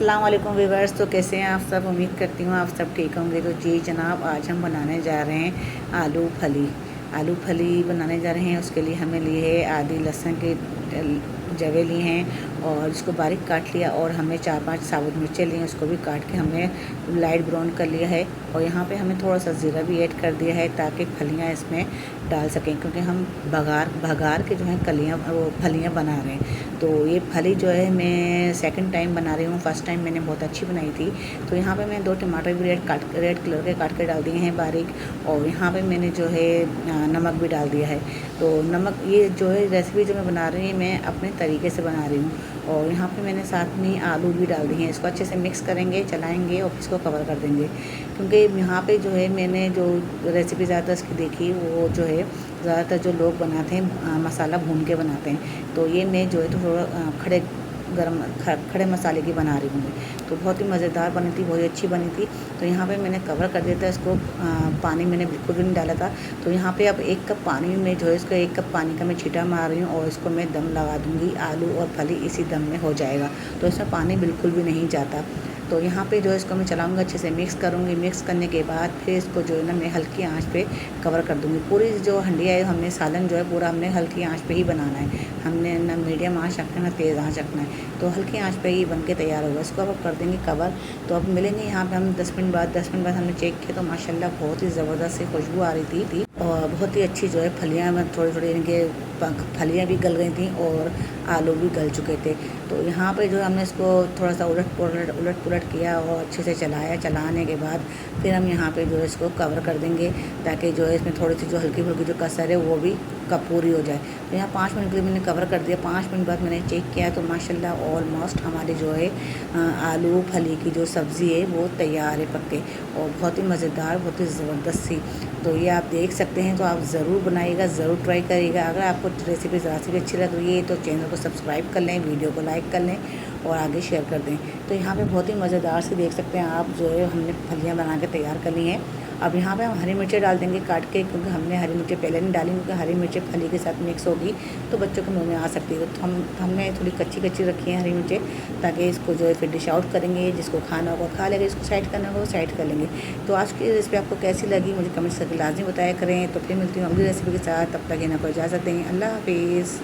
अस्सलाम वालेकुम व्यूअर्स। तो कैसे हैं आप सब? उम्मीद करती हूँ आप सब ठीक होंगे। तो जी जनाब, आज हम बनाने जा रहे हैं आलू फली। आलू फली बनाने जा रहे हैं। उसके लिए हमें लिए है आधी लहसुन के जवे लिए हैं और इसको बारीक काट लिया, और हमने 4-5 साबुत मिर्चें ली हैं, उसको भी काट के हमने लाइट ब्राउन कर लिया है। और यहाँ पे हमें थोड़ा सा ज़ीरा भी ऐड कर दिया है ताकि फलियाँ इसमें डाल सकें, क्योंकि हम भगार के जो है वो फलियाँ बना रहे हैं। तो ये फली जो है मैं सेकंड टाइम बना रही हूँ। फर्स्ट टाइम मैंने बहुत अच्छी बनाई थी। तो यहाँ पे मैं 2 टमाटर भी रेड कलर के काट के डाल दिए हैं बारीक, और यहाँ पे मैंने जो है नमक भी डाल दिया है। तो नमक, ये जो है रेसिपी जो मैं बना रही हूँ मैं अपने तरीके से बना रही हूँ। और यहाँ पे मैंने साथ में आलू भी डाल दिए हैं। इसको अच्छे से मिक्स करेंगे, चलाएँगे और इसको कवर कर देंगे, क्योंकि यहाँ पे जो है मैंने जो रेसिपी ज़्यादातर इसकी देखी, वो जो है ज़्यादातर जो लोग बनाते हैं मसाला भून के बनाते हैं। तो ये मैं जो है तो थोड़ा खड़े मसाले की बना रही हूँ। तो बहुत ही मज़ेदार बनी थी, बहुत ही अच्छी बनी थी। तो यहाँ पे मैंने कवर कर दिया था इसको। पानी मैंने बिल्कुल भी नहीं डाला था। तो यहाँ पे अब 1 कप पानी में जो है इसको 1 कप पानी का मैं छींटा मार रही हूँ, और इसको मैं दम लगा दूँगी। आलू और फली इसी दम में हो जाएगा, तो इसमें पानी बिल्कुल भी नहीं जाता। तो यहाँ पे जो है इसको मैं चलाऊँगी, अच्छे से मिक्स करूँगी। मिक्स करने के बाद फिर इसको जो है ना मैं हल्की आंच पे कवर कर दूँगी। पूरी जो हंडिया है, हमने सालन जो है पूरा हमने हल्की आंच पे ही बनाना है। हमने ना मीडियम आंच रखना है ना तेज़ आंच रखना है। तो हल्की आंच पे ही बन के तैयार होगा। इसको अब कर देंगे कवर। तो अब मिलेंगे यहाँ पे हम 10 मिनट बाद। 10 मिनट बाद हमने चेक किया तो माशाल्लाह बहुत ही ज़बरदस्त सी खुशबू आ रही थी, और बहुत ही अच्छी जो है फलियाँ में थोड़ी-थोड़ी इनके फलियाँ भी गल गई थी और आलू भी गल चुके थे। तो यहाँ पे जो है हमने इसको थोड़ा सा उलट-पुलट किया और अच्छे से चलाया। चलाने के बाद फिर हम यहाँ पे जो है इसको कवर कर देंगे, ताकि जो है इसमें थोड़ी-सी जो हल्की-फुल्की जो कसर है वो भी पूरी हो जाए। तो यहाँ 5 मिनट के लिए मैंने कवर कर दिया। 5 मिनट बाद मैंने चेक किया तो माशाल्लाह ऑलमोस्ट हमारी जो है आलू फली की जो सब्ज़ी है वो तैयार है पक के, और बहुत ही मज़ेदार, बहुत ही ज़बरदस्त सी। तो ये आप देख सकते हैं। तो आप ज़रूर बनाइएगा, ज़रूर ट्राई करिएगा। अगर आपको रेसिपी ज़रा सी भी अच्छी लग रही है तो चैनल को सब्सक्राइब कर लें, वीडियो को लाइक कर लें और आगे शेयर कर दें। तो यहाँ पे बहुत ही मज़ेदार से देख सकते हैं आप, जो है हमने फलियाँ बना के तैयार कर ली हैं। अब यहाँ पे हम हरी मिर्चें डाल देंगे काट के, क्योंकि हमने हरी मिर्चें पहले नहीं डाली, क्योंकि हरी मिर्चें फली के साथ मिक्स होगी तो बच्चों के मुंह में आ सकती है। तो हमने थोड़ी कच्ची रखी है हरी मिर्चें, ताकि इसको जो है फिर डिश आउट करेंगे। जिसको खाना होगा खा लेगा, जिसको साइड करना होगा वो साइड कर लेंगे। तो आज की रेसिपी आपको कैसी लगी मुझे कमेंट्स करके लाजमी बताया करें। तो फिर मिलती हूँ अगली रेसिपी के साथ। तब तक ना कोई इजाज़त दें। अल्लाह हाफिज़।